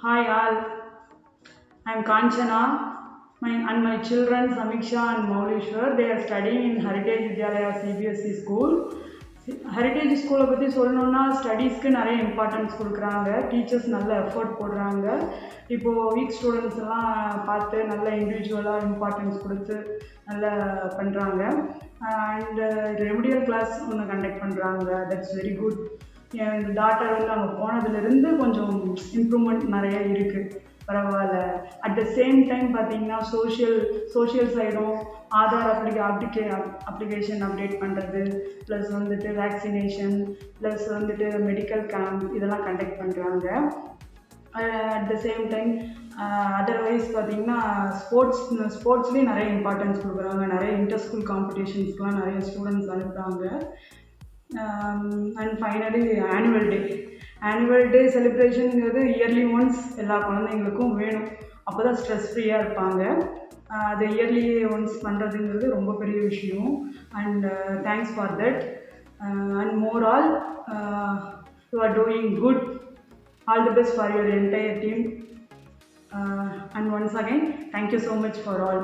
Hi all, I am Kanchana. My children Samiksha and Maulishwar, they are studying in Heritage Vidyalaya CBSE school. Heritage ஸ்கூலை பற்றி சொல்லணுன்னா ஸ்டடீஸ்க்கு நிறைய importance கொடுக்குறாங்க. Teachers நல்ல effort போடுறாங்க. இப்போது வீக் ஸ்டூடெண்ட்ஸ் எல்லாம் பார்த்து நல்ல இண்டிவிஜுவலாக இம்பார்ட்டன்ஸ் கொடுத்து நல்லா பண்ணுறாங்க. அண்டு ரெமடியல் கிளாஸ் ஒன்று கண்டக்ட் பண்ணுறாங்க. That's very good. N daughter வந்து அங்கே போனதுலேருந்து கொஞ்சம் இம்ப்ரூவ்மெண்ட் நிறைய இருக்குது. பரவாயில்ல. அட் த சேம் டைம் பார்த்தீங்கன்னா சோஷியல் சைடும் ஆதார் அப்ளிகேஷன் அப்டேட் பண்ணுறது, ப்ளஸ் வந்துட்டு வேக்சினேஷன், ப்ளஸ் வந்துட்டு மெடிக்கல் கேம்ப் இதெல்லாம் கண்டக்ட் பண்ணுறாங்க. At the same time otherwise பார்த்தீங்கன்னா ஸ்போர்ட்ஸ்லேயும் நிறைய இம்பார்ட்டன்ஸ் கொடுக்குறாங்க. நிறைய இன்டர் ஸ்கூல் காம்படிஷன்ஸ்க்கெலாம் நிறைய ஸ்டூடெண்ட்ஸ் அனுப்புகிறாங்க. அண்ட் ஃபைனலி ஆனுவல் டே செலிப்ரேஷனுங்கிறது இயர்லி ஒன்ஸ் எல்லா குழந்தைங்களுக்கும் வேணும். அப்போ தான் ஸ்ட்ரெஸ் ஃப்ரீயாக இருப்பாங்க. அது இயர்லி ஒன்ஸ் பண்ணுறதுங்கிறது ரொம்ப பெரிய விஷயம். And thanks for that. And more all, you are doing good. All the best for your entire team. And once again, thank you so much for all.